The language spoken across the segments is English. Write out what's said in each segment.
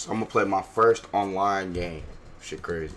So I'm gonna play my first online game. Shit crazy.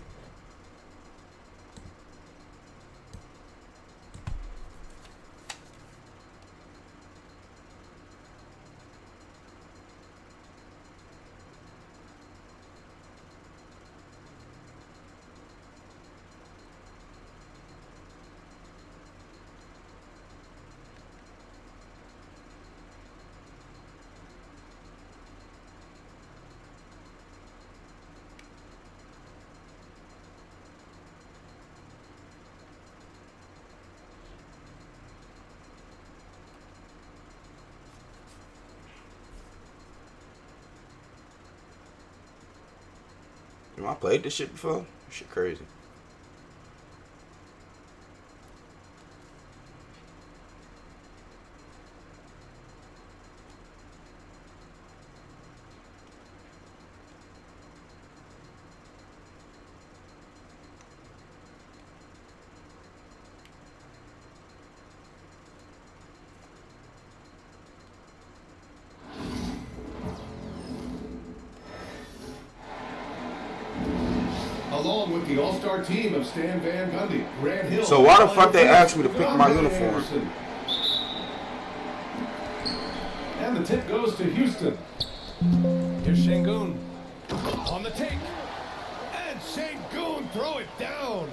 You know, I played this shit before. This shit crazy. Along with the all-star team of Stan Van Gundy, Grant Hill. So why the fuck they asked me to pick my uniform? Anderson. And the tip goes to Houston. Here's Şengün on the take. And Şengün throw it down.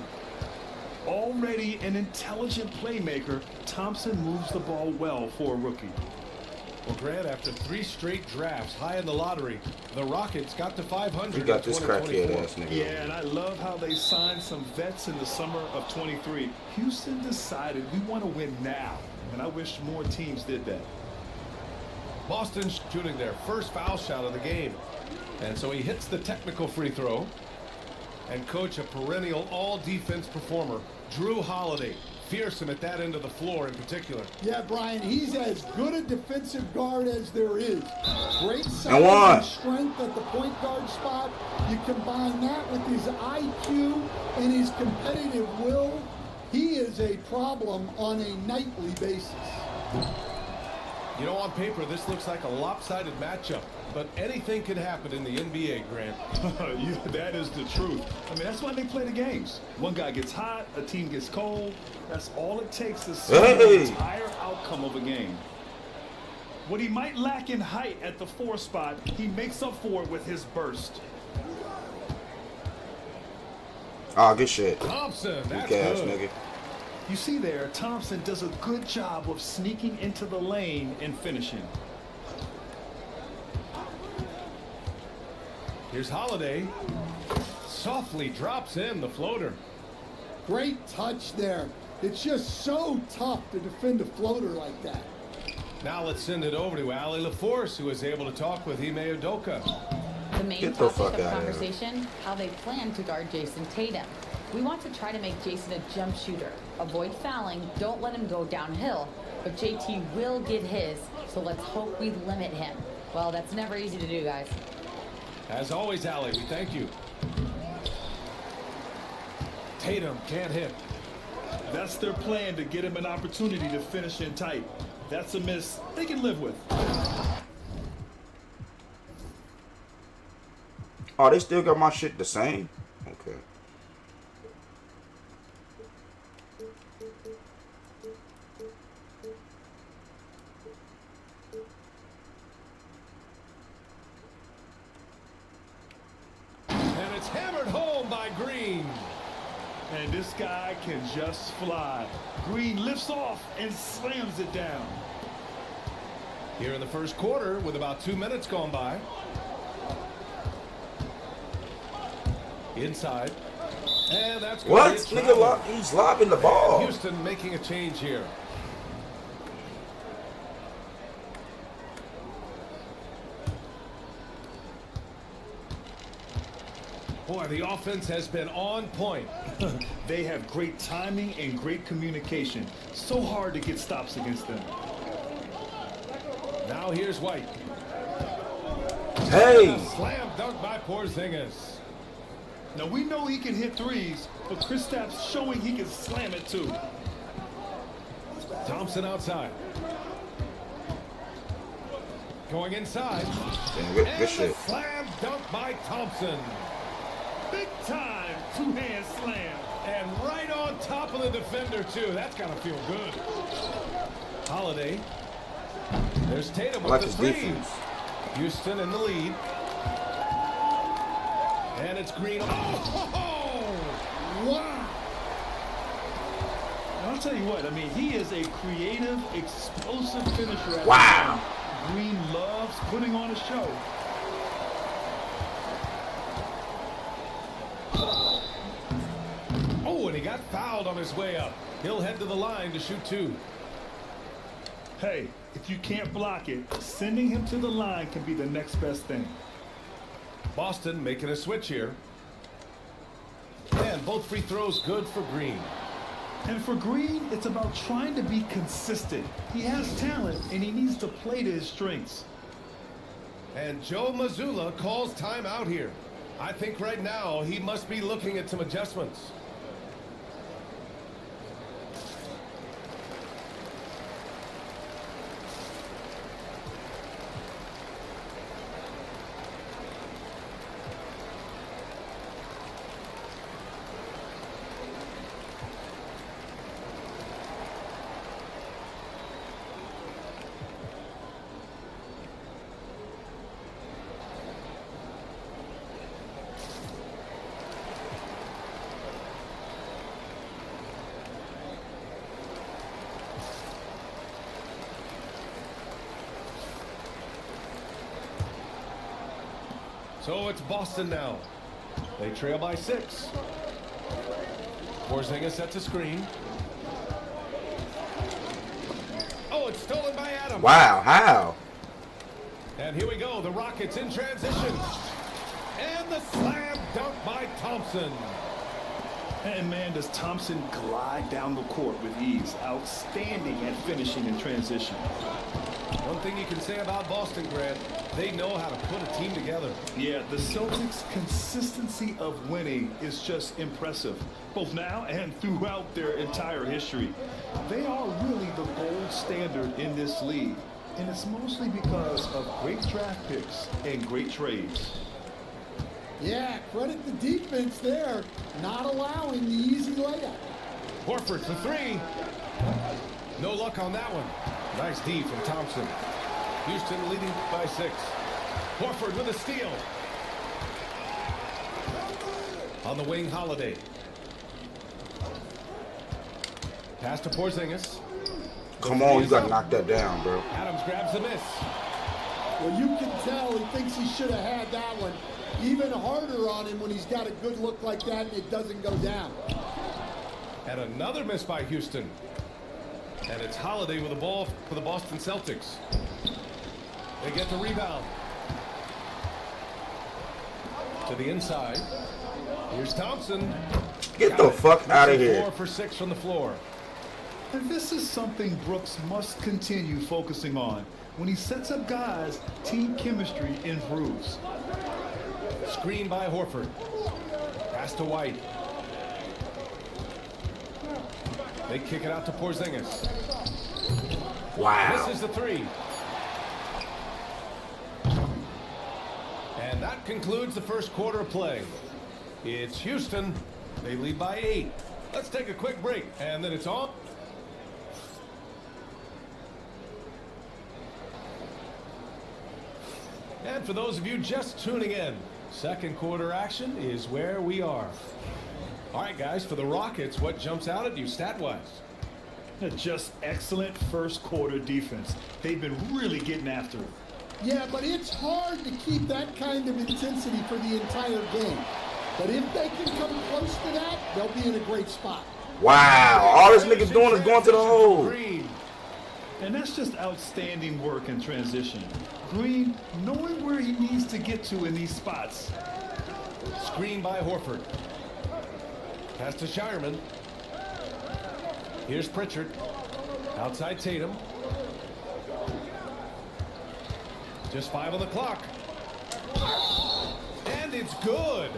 Already an intelligent playmaker, Thompson moves the ball well for a rookie. Well, Grant, after 3 straight drafts high in the lottery, the Rockets got to 500. We got this crackhead ass nigga. Yeah, and I love how they signed some vets in the summer of 23. Houston decided we want to win now, and I wish more teams did that. Boston's shooting their first foul shot of the game. And so he hits the technical free throw. And coach, a perennial all-defense performer, Drew Holiday, fearsome at that end of the floor in particular. Yeah, Brian, he's as good a defensive guard as there is. Great size and strength at the point guard spot. You combine that with his IQ and his competitive will, he is a problem on a nightly basis. You know, on paper, this looks like a lopsided matchup, but anything can happen in the NBA, Grant. Yeah, that is the truth. I mean, that's why they play the games. One guy gets hot, a team gets cold. That's all it takes to see the entire outcome of a game. What he might lack in height at the 4 spot, he makes up for it with his burst. Oh, good shit. Thompson, that's good. Nigga. You see there, Thompson does a good job of sneaking into the lane and finishing. Here's Holiday. Softly drops in the floater. Great touch there. It's just so tough to defend a floater like that. Now let's send it over to Ali LaForce, who is able to talk with Ime Udoka. The main topic of conversation, how they plan to guard Jason Tatum. We want to try to make Jason a jump shooter. Avoid fouling, don't let him go downhill. But JT will get his, so let's hope we limit him. Well, that's never easy to do, guys. As always, Ali, we thank you. Tatum can't hit. That's their plan, to get him an opportunity to finish in tight. That's a miss they can live with. Oh, they still got my shit the same? Okay. And it's hammered home by Green. And this guy can just fly. Green lifts off and slams it down. Here in the first quarter, with about 2 minutes gone by. Inside. And that's what? Nigga, he's lobbing the ball. And Houston making a change here. Boy, the offense has been on point. They have great timing and great communication. So hard to get stops against them. Now here's White. Hey! Slam dunk by Porzingis. Now we know he can hit threes, but Kristaps showing he can slam it too. Thompson outside. Going inside. Good shit. Slam dunk by Thompson. Big time two-hand slam. And right on top of the defender, too. That's got to feel good. Holiday. There's Tatum with the three. Defense. Houston in the lead. And it's Green. Oh! Wow. I'll tell you what, I mean, he is a creative, explosive finisher. Wow. Green loves putting on a show. Oh, and he got fouled on his way up. He'll head to the line to shoot two. Hey, if you can't block it, sending him to the line can be the next best thing. Boston making a switch here. And both free throws good for Green. And for Green, it's about trying to be consistent. He has talent, and he needs to play to his strengths. And Joe Mazzulla calls timeout here. I think right now he must be looking at some adjustments. So it's Boston now. They trail by 6. Porzingis sets a screen. Oh, it's stolen by Adams. Wow, how? And here we go. The Rockets in transition. And the slam dunk by Thompson. And man, does Thompson glide down the court with ease. Outstanding at finishing in transition. One thing you can say about Boston, Grant, they know how to put a team together. Yeah, the Celtics' consistency of winning is just impressive, both now and throughout their entire history. They are really the gold standard in this league, and it's mostly because of great draft picks and great trades. Yeah, credit the defense there, not allowing the easy layup. Horford for 3. No luck on that one. Nice D from Thompson. Houston leading by 6. Horford with a steal. On the wing, Holiday. Pass to Porzingis. Come on, you gotta knock that down, bro. Adams grabs the miss. Well, you can tell he thinks he should have had that one. Even harder on him when he's got a good look like that and it doesn't go down. And another miss by Houston. And it's Holiday with the ball for the Boston Celtics. They get the rebound. To the inside. Here's Thompson. Get the fuck out of here. 4 for 6 from the floor. And this is something Brooks must continue focusing on. When he sets up guys, team chemistry improves. Screen by Horford. Pass to White. They kick it out to Porzingis. Wow. Misses the 3. And that concludes the first quarter of play. It's Houston. They lead by 8. Let's take a quick break, and then it's on. And for those of you just tuning in, second quarter action is where we are. All right, guys, for the Rockets, what jumps out at you stat-wise? Just excellent first quarter defense. They've been really getting after it. Yeah, but it's hard to keep that kind of intensity for the entire game. But if they can come close to that, they'll be in a great spot. Wow. All this nigga's doing is going to the hole. Green. And that's just outstanding work in transition. Green, knowing where he needs to get to in these spots. Screen by Horford. Pass to Shireman. Here's Pritchard. Outside Tatum. Just 5 on the clock. And it's good.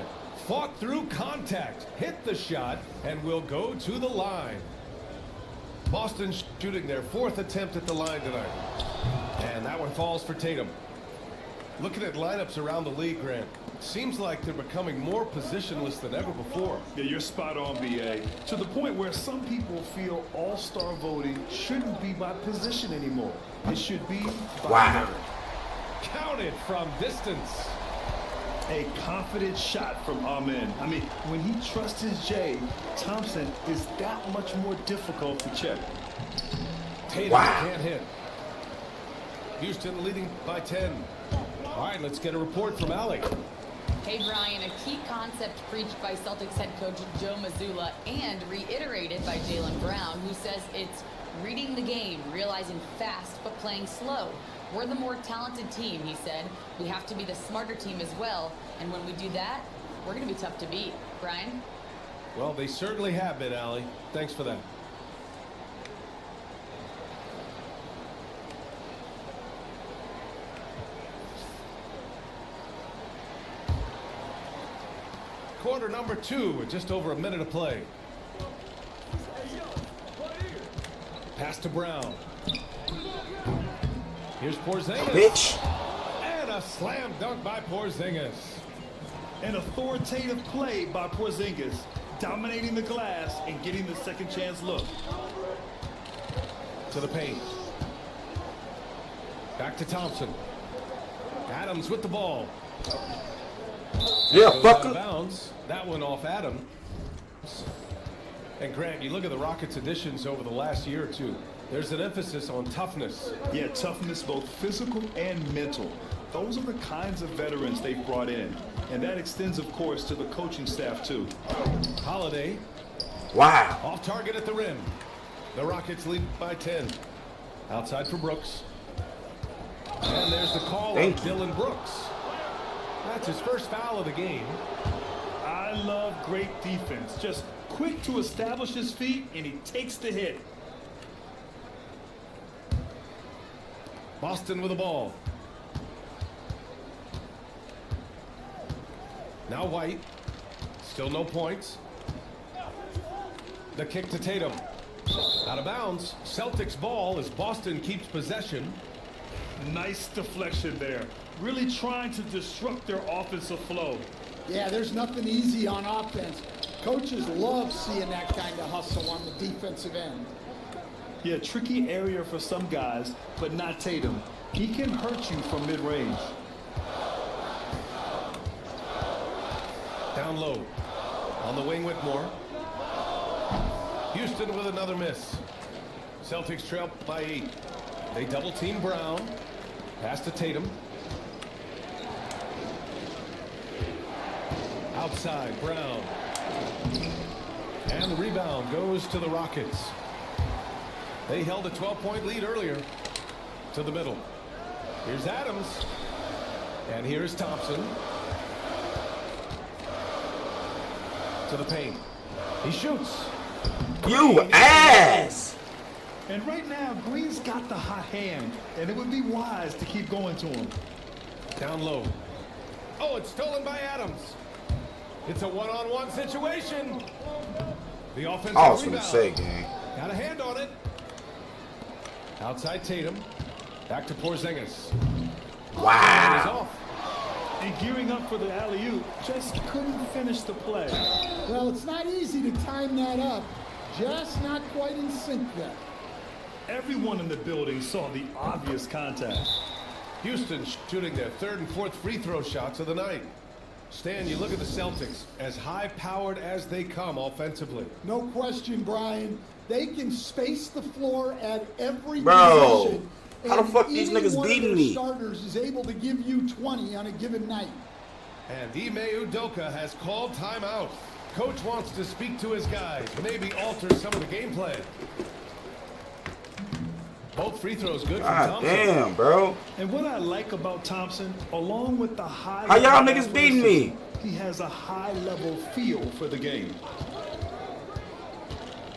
Fought through contact. Hit the shot and will go to the line. Boston shooting their 4th attempt at the line tonight. And that one falls for Tatum. Looking at lineups around the league, Grant, seems like they're becoming more positionless than ever before. Yeah, you're spot on, BA. To the point where some people feel all-star voting shouldn't be by position anymore. It should be by merit. Counted from distance. A confident shot from Amen. I mean, when he trusts his J, Thompson is that much more difficult to check. Tatum can't hit. Houston leading by 10. All right, let's get a report from Alec. Hey, Brian, a key concept preached by Celtics head coach Joe Mazzulla and reiterated by Jaylen Brown, who says it's reading the game, realizing fast but playing slow. We're the more talented team, he said. We have to be the smarter team as well. And when we do that, we're going to be tough to beat. Brian? Well, they certainly have been, Allie. Thanks for that. Quarter number 2 with just over a minute of play. Pass to Brown. Here's Porzingis. Bitch. And a slam dunk by Porzingis. An authoritative play by Porzingis, dominating the glass and getting the second chance look. To the paint. Back to Thompson. Adams with the ball. Yeah, Out of fucker. bounds. That one off Adams. And Grant, you look at the Rockets' additions over the last year or two. There's an emphasis on toughness. Yeah, toughness, both physical and mental. Those are the kinds of veterans they've brought in. And that extends, of course, to the coaching staff, too. Holiday. Wow. Off target at the rim. The Rockets lead by 10. Outside for Brooks. And there's the call on Dylan Brooks. That's his first foul of the game. I love great defense. Just quick to establish his feet, and he takes the hit. Boston with the ball. Now White. Still no points. The kick to Tatum. Out of bounds. Celtics ball as Boston keeps possession. Nice deflection there. Really trying to disrupt their offensive flow. Yeah, there's nothing easy on offense. Coaches love seeing that kind of hustle on the defensive end. Yeah, tricky area for some guys, but not Tatum. He can hurt you from mid-range. Down low. On the wing, Whitmore. Houston with another miss. Celtics trail by 8. They double team Brown. Pass to Tatum. Outside, Brown. And the rebound goes to the Rockets. They held a 12-point lead earlier. To the middle. Here's Adams. And here's Thompson. To the paint. He shoots. You ass! And right now, Green's got the hot hand, and it would be wise to keep going to him. Down low. Oh, it's stolen by Adams. It's a one-on-one situation. The offensive I was gonna rebound. say, gang. Got a hand on it. Outside Tatum. Back to Porzingis. And he's Wow. off. And gearing up for the alley-oop, just couldn't finish the play. Well, it's not easy to time that up. Just not quite in sync yet. Everyone in the building saw the obvious contact. Houston shooting their third and fourth free throw shots of the night. Stan, you look at the Celtics, as high-powered as they come offensively. No question, Brian. They can space the floor at every Bro, position. how the and fuck these any niggas one of beating their me? starters is able to give you 20 on a given night. And Ime Udoka has called timeout. Coach wants to speak to his guys, maybe alter some of the game plan. Both free throws good from God Thompson. damn, bro. And what I like about Thompson, along with the high... How y'all niggas beating me? He has a high-level feel for the game.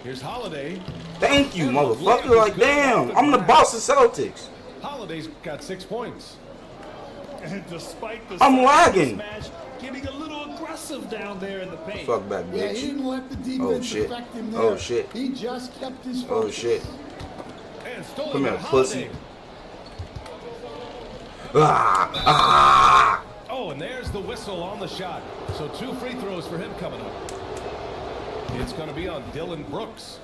Here's Holiday. Thank you, motherfucker. Like, damn. I'm the boss of Celtics. Holiday's got 6 points. And despite the I'm lagging. smash, getting a little aggressive down there in the paint. Fuck back, Yeah, he bitch. didn't let the Oh, defense shit. affect him there. Oh, shit. He just kept his focus. Oh, shit. And stolen Come by here, Holiday. pussy. Oh, and there's the whistle on the shot. So 2 free throws for him coming up. It's going to be on Dylan Brooks.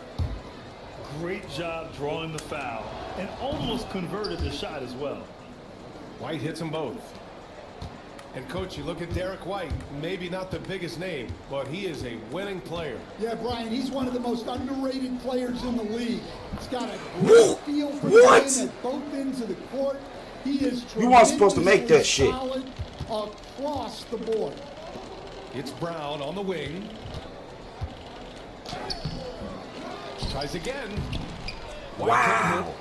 Great job drawing the foul and almost converted the shot as well. White hits them both. And, Coach, you look at Derek White, maybe not the biggest name, but he is a winning player. Yeah, Brian, he's one of the most underrated players in the league. He's got a great feel for the game at both ends of the court. He is You weren't supposed to make that shit. solid across the board. It's Brown on the wing. Tries again. White can't hit.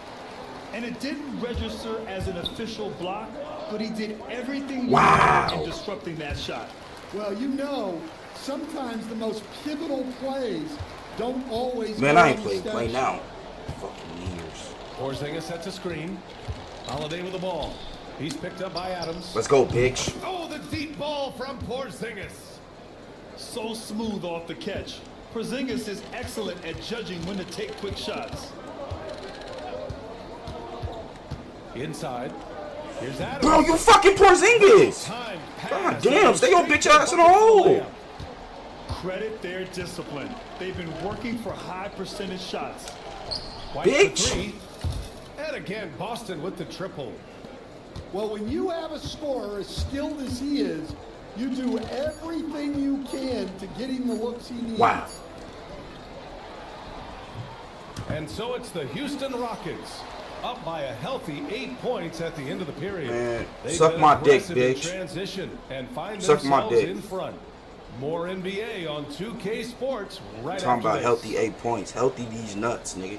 And it didn't register as an official block, but he did everything he could in disrupting that shot. Well, you know, sometimes the most pivotal plays don't always. Man, I ain't played play now. Fucking years. Porzingis sets a screen. Holiday with the ball. He's picked up by Adams. Let's go, bitch. Oh, the deep ball from Porzingis. So smooth off the catch. Porzingis is excellent at judging when to take quick shots. Inside. Here's Adams. Bro, you fucking Porzingis. God damn, stay your bitch ass in the hole. Credit their discipline. They've been working for high percentage shots. White Bitch. for 3. And again, Boston with the triple. Well, when you have a scorer as skilled as he is, you do everything you can to get him the looks he needs. Wow. And so it's the Houston Rockets up by a healthy 8 points at the end of the period. Man, They've suck been my dick, aggressive in bitch. transition and find Suck my themselves dick. in front. More NBA on 2K Sports right Talking after about this. healthy 8 points. Healthy these nuts, nigga.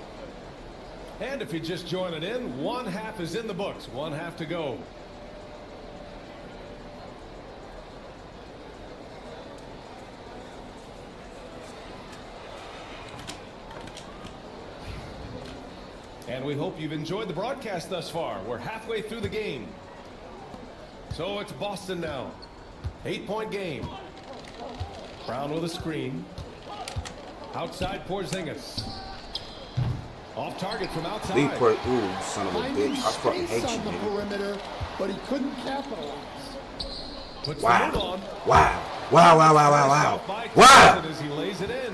And if you just join it in, 1 half is in the books. 1 half to go. And we hope you've enjoyed the broadcast thus far. We're halfway through the game. So it's Boston now. 8-point game. Brown with a screen. Outside Porzingis. Off target from outside. Ooh, son of a Finding bitch. I fucking space hate you, on the nigga. perimeter, but he couldn't capitalize. Puts the move on. Wow. Wow, wow, wow, wow, wow. By Wow. Thompson as he lays it in.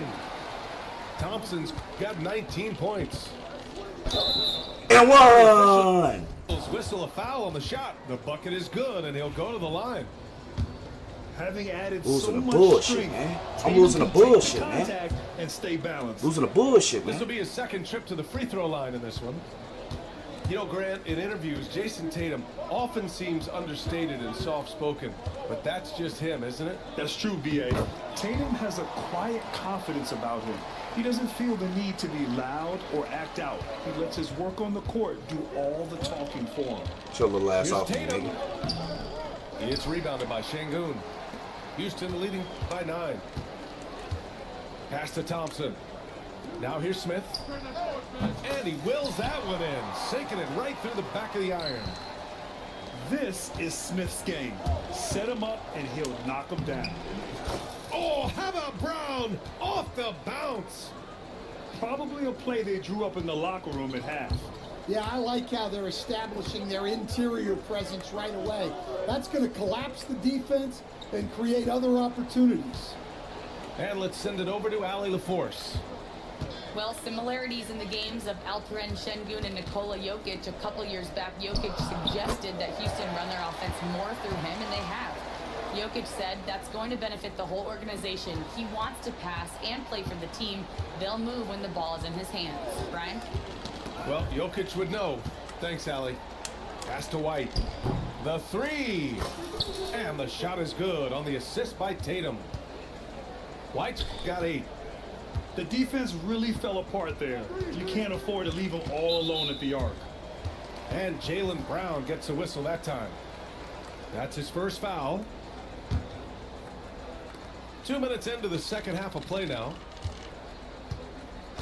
Thompson's got 19 points. And one. Whistle a foul on the shot. The bucket is good, and he'll go to the line. Having added Losing so the much bullshit, strength, man. I'm Tatum losing the can take bullshit, man. contact and stay balanced. Losing the bullshit, This will man. be his second trip to the free throw line in this one. You know, Grant, in interviews, Jason Tatum often seems understated and soft-spoken, but that's just him, isn't it? That's true, B.A. Tatum has a quiet confidence about him. He doesn't feel the need to be loud or act out. He lets his work on the court do all the talking for him. Chill little ass Here's off me, Tatum. nigga. It's rebounded by Şengün. Houston leading by 9. Pass to Thompson. Now here's Smith. And he wills that one in, sinking it right through the back of the iron. This is Smith's game. Set him up and he'll knock him down. Oh, how about Brown off the bounce? Probably a play they drew up in the locker room at half. Yeah, I like how they're establishing their interior presence right away. That's going to collapse the defense and create other opportunities. And let's send it over to Allie LaForce. Well, similarities in the games of Alperen Şengün and Nikola Jokic. A couple years back, Jokic suggested that Houston run their offense more through him, and they have. Jokic said that's going to benefit the whole organization. He wants to pass and play for the team. They'll move when the ball is in his hands. Brian? Well, Jokic would know. Thanks, Allie. Pass to White. The 3. And the shot is good on the assist by Tatum. White's got 8. The defense really fell apart there. You can't afford to leave them all alone at the arc. And Jaylen Brown gets a whistle that time. That's his first foul. 2 minutes into the second half of play now.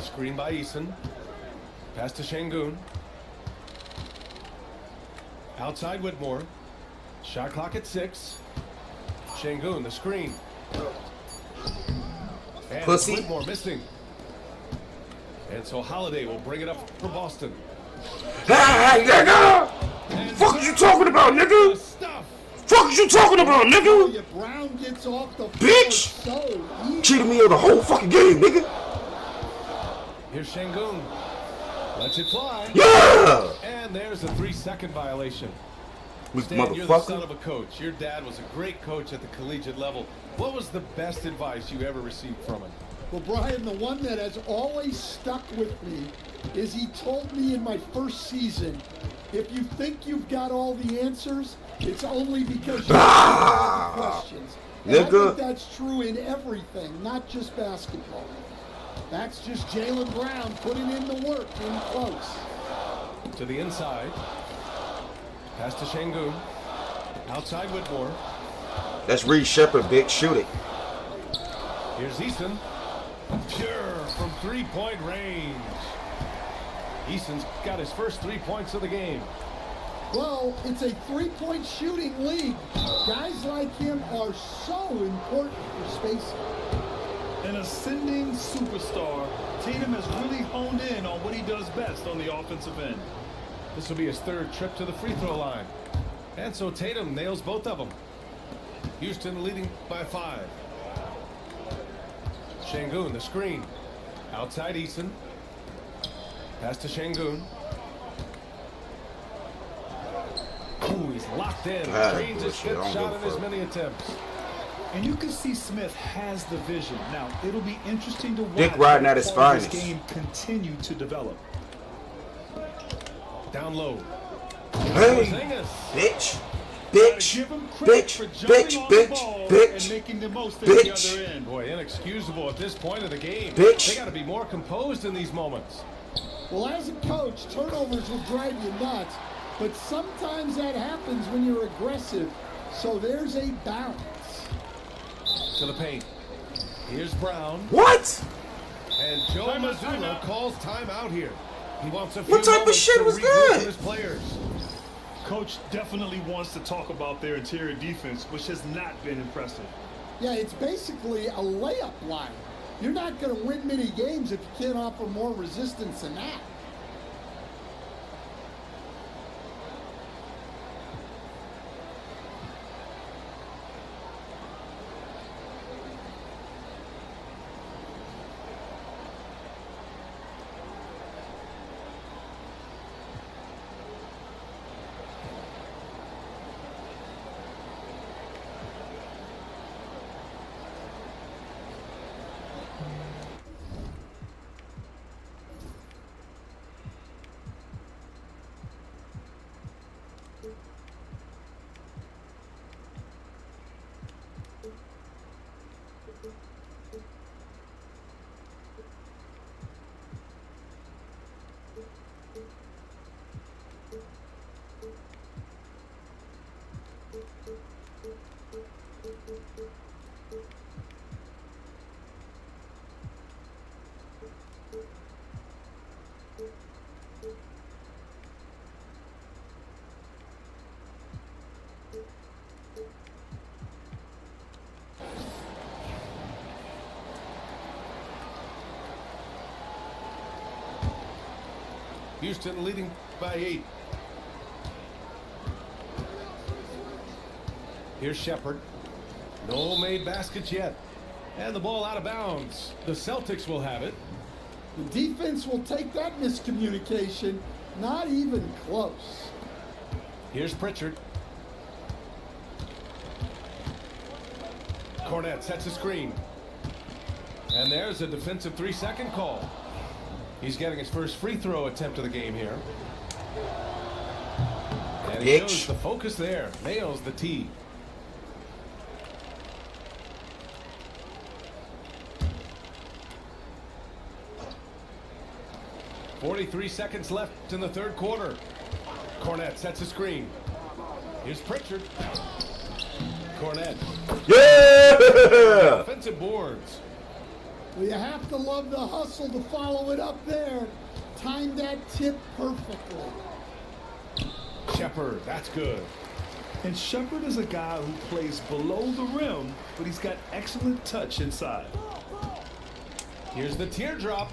Screen by Eason. Pass to Şengün. Outside Whitmore. Shot clock at 6. Şengün, the screen. And Pussy. Whitmore missing. And so Holiday will bring it up for Boston. Hey, nigga! And Fuck is you talking about, nigga? Stuff. Fuck is you talking about, nigga? Brown gets off the Bitch! so easy. Cheated me of the whole fucking game, nigga. Here's Şengün. Lets it fly. Yeah! And there's a 3-second violation. Weak Stan, you're the son motherfucker. of a coach. Your dad was a great coach at the collegiate level. What was the best advice you ever received from him? Well, Brian, the one that has always stuck with me is he told me in my first season, if you think you've got all the answers, it's only because you have the questions. And I think that's true in everything, not just basketball. That's just Jaylen Brown putting in the work in close. To the inside. Pass to Şengün. Outside Whitmore. That's Reed Shepherd, bitch. Shoot it. Here's Eason. Pure from three-point range. Eason's got his first 3 points of the game. Well, it's a three-point shooting league. Guys like him are so important for spacing. An ascending superstar, Tatum has really honed in on what he does best on the offensive end. This will be his third trip to the free throw line. And so Tatum nails both of them. Houston leading by 5. Şengün, the screen. Outside Eason. Pass to Şengün. Ooh, he's locked in. Drains his fifth shot in as many attempts. And you can see Smith has the vision. Now, it'll be interesting to watch Dick riding at his how this finest. game continue to develop. Down low. Hey, Porzingis. bitch. Bitch. Give him credit Bitch. for jumping Bitch. on the Bitch. ball and Bitch. making the most of Bitch. the other end. Boy, inexcusable at this point of the game. Bitch. They got to be more composed in these moments. Well, as a coach, turnovers will drive you nuts, but sometimes that happens when you're aggressive. So there's a balance. To the paint. Here's Brown. What? And Joe Timeout, Mazzulla timeout. calls timeout here. He wants a few What type of moments shit to was regroup that? with his players. Coach definitely wants to talk about their interior defense, which has not been impressive. Yeah, it's basically a layup line. You're not going to win many games if you can't offer more resistance than that. Houston leading by 8. Here's Shepherd. No made baskets yet. And the ball out of bounds. The Celtics will have it. The defense will take that miscommunication. Not even close. Here's Pritchard. Cornette sets a screen. And there's a defensive 3-second call. He's getting his first free throw attempt of the game here. And he shows the focus there. Nails the tee. .43 seconds left in the third quarter. Cornette sets a screen. Here's Pritchard. Cornette. Yeah! Offensive boards. Well, you have to love the hustle to follow it up there. Timed that tip perfectly. Shepherd, that's good. And Shepherd is a guy who plays below the rim, but he's got excellent touch inside. Here's the teardrop.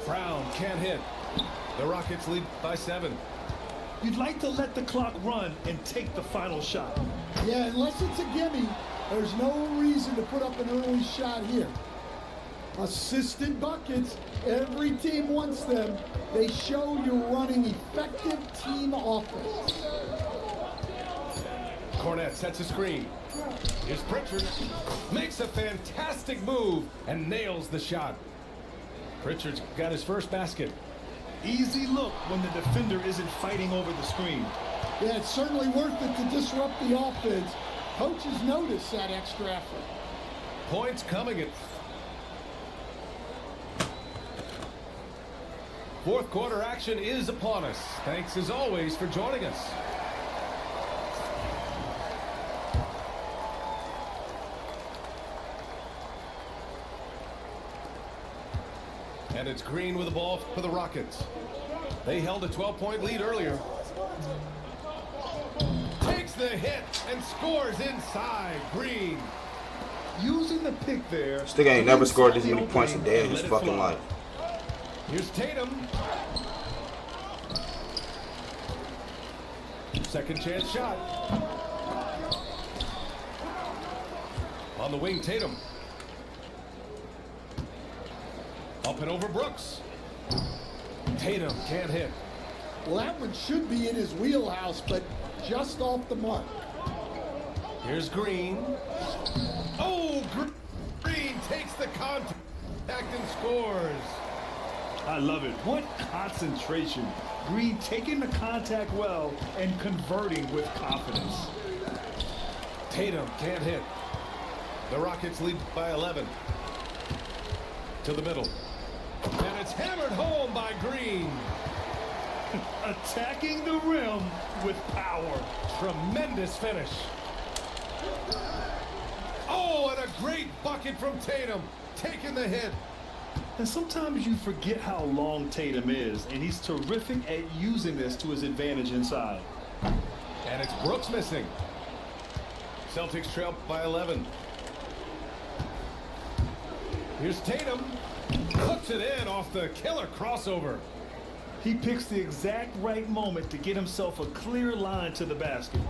Brown can't hit. The Rockets lead by 7. You'd like to let the clock run and take the final shot. Yeah, unless it's a gimme, there's no reason to put up an early shot here. Assisted buckets, every team wants them. They show you're running effective team offense. Cornette sets a screen. Here's Pritchard. Makes a fantastic move and nails the shot. Pritchard's got his first basket. Easy look when the defender isn't fighting over the screen. Yeah, it's certainly worth it to disrupt the offense. Coaches notice that extra effort. Points coming at fourth quarter action is upon us. Thanks as always for joining us. And it's Green with the ball for the Rockets. They held a 12-point lead earlier. Takes the hit and scores inside. Green. Using the pick there. This nigga ain't never scored this many points a day in his fucking life. Here's Tatum. Second chance shot. On the wing, Tatum. Up and over Brooks. Tatum can't hit. Well, that one should be in his wheelhouse, but just off the mark. Here's Green. Oh, Green takes the contact and scores. I love it. What concentration. Green taking the contact well and converting with confidence. Tatum can't hit. The Rockets lead by 11. To the middle. And it's hammered home by Green. Attacking the rim with power. Tremendous finish. Oh, and a great bucket from Tatum. Taking the hit. And sometimes you forget how long Tatum is, and he's terrific at using this to his advantage inside. And it's Brooks missing. Celtics trail by 11. Here's Tatum. Hooks it in off the killer crossover. He picks the exact right moment to get himself a clear line to the basket.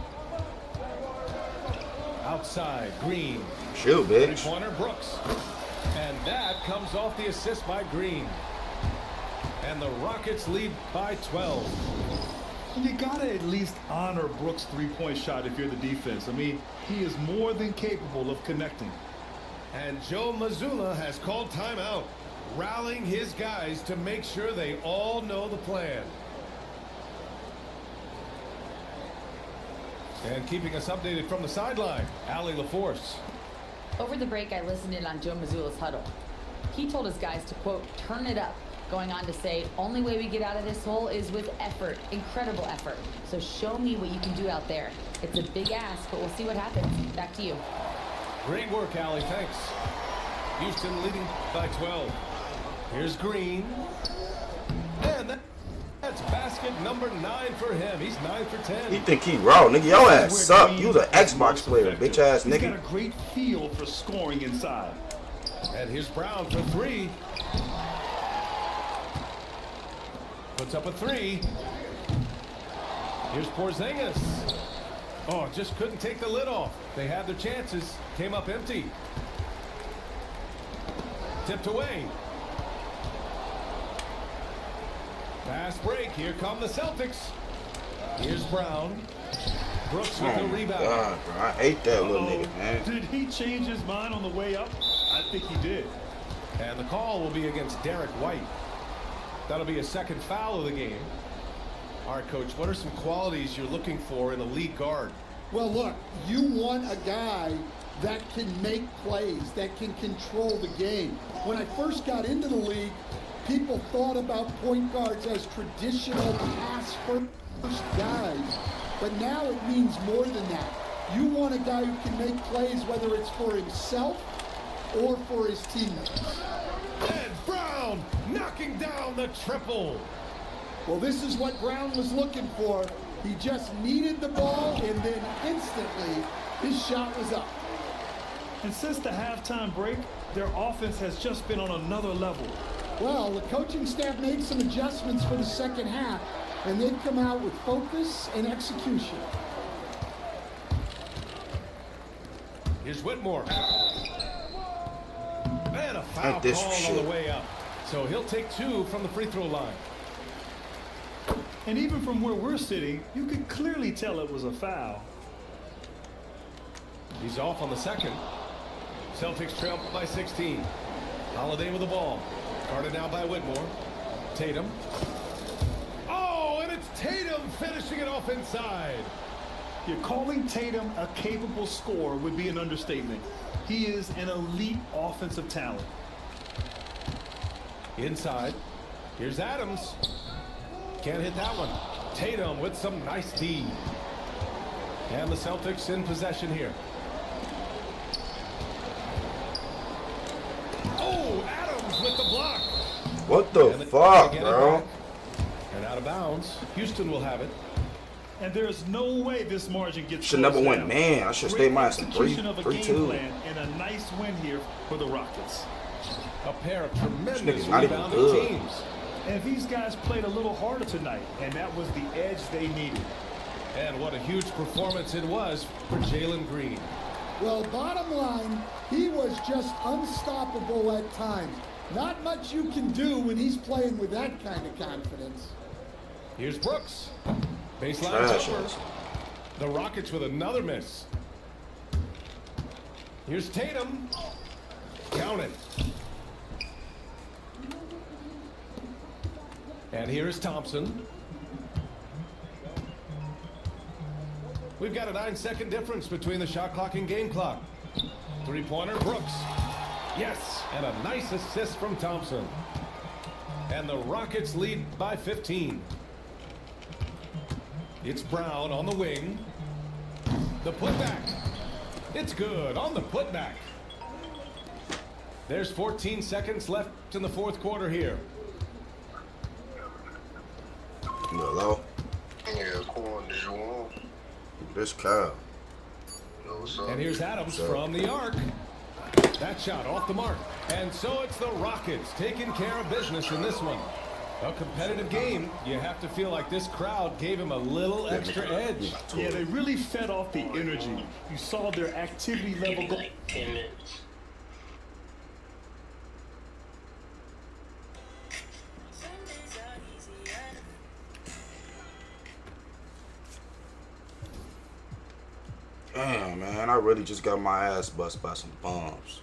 Outside, Green. Shoot, bitch. Three-pointer, Brooks. And that comes off the assist by Green. And the Rockets lead by 12. You gotta at least honor Brooks' three-point shot if you're the defense. I mean, he is more than capable of connecting. And Joe Mazzulla has called timeout, rallying his guys to make sure they all know the plan. And keeping us updated from the sideline, Allie LaForce. Over the break, I listened in on Joe Mazzulla's huddle. He told his guys to, quote, turn it up, going on to say, only way we get out of this hole is with effort, incredible effort. So show me what you can do out there. It's a big ask, but we'll see what happens. Back to you. Great work, Allie. Thanks. Houston leading by 12. Here's Green. And that's basket number 9 for him. He's 9 for 10. He think he raw, nigga. Your ass suck. You was an Xbox player, bitch ass He's nigga. got a great feel for scoring inside. And here's Brown for 3. Puts up a 3. Here's Porzingis. Oh, just couldn't take the lid off. They had their chances. Came up empty. Tipped away. Fast break. Here come the Celtics. Here's Brown. Brooks with the rebound. God, bro. I hate that little nigga, man. Did he change his mind on the way up? I think he did. And the call will be against Derek White. That'll be a second foul of the game. All right, Coach, what are some qualities you're looking for in a lead guard? Well, look, you want a guy that can make plays, that can control the game. When I first got into the league, people thought about point guards as traditional pass-first guys. But now it means more than that. You want a guy who can make plays, whether it's for himself or for his teammates. And Brown knocking down the triple. Well, this is what Brown was looking for. He just needed the ball, and then instantly his shot was up. And since the halftime break, their offense has just been on another level. Well, the coaching staff made some adjustments for the second half. and they've come out with focus and execution. Here's Whitmore. And a foul call on the way up. So he'll take 2 from the free throw line. And even from where we're sitting, you could clearly tell it was a foul. He's off on the second. Celtics trail by 16. Holiday with the ball. Guarded now by Whitmore. Tatum. Oh, and it's Tatum finishing it off inside. You're calling Tatum a capable scorer would be an understatement. He is an elite offensive talent. Inside. Here's Adams. Can't hit that one. Tatum with some nice D. And the Celtics in possession here. Oh, Adams with the block. What the fuck, bro? And out of bounds. Houston will have it. And there's no way this margin gets. Should never win, man. I should stay minus 3-2. And a nice win here for the Rockets. A pair of tremendous not even rebounding good. teams. And these guys played a little harder tonight, and that was the edge they needed. And what a huge performance it was for Jalen Green. Well, bottom line, he was just unstoppable at times. Not much you can do when he's playing with that kind of confidence. Here's Brooks. Baseline's over. The Rockets with another miss. Here's Tatum. Count it. And here's Thompson. We've got a 9-second difference between the shot clock and game clock. Three-pointer, Brooks. Yes, and a nice assist from Thompson. And the Rockets lead by 15. It's Brown on the wing. The putback. It's good on the putback. There's 14 seconds left in the fourth quarter here. Hello? Yeah, cool. Did you want? This cow. And here's Adams from the arc. That shot off the mark. And so it's the Rockets taking care of business in this one. A competitive game. You have to feel like this crowd gave him a little extra edge. Yeah, they really fed off the energy. You saw their activity level go. 10 minutes. Damn, man, I really just got my ass bust by some bombs.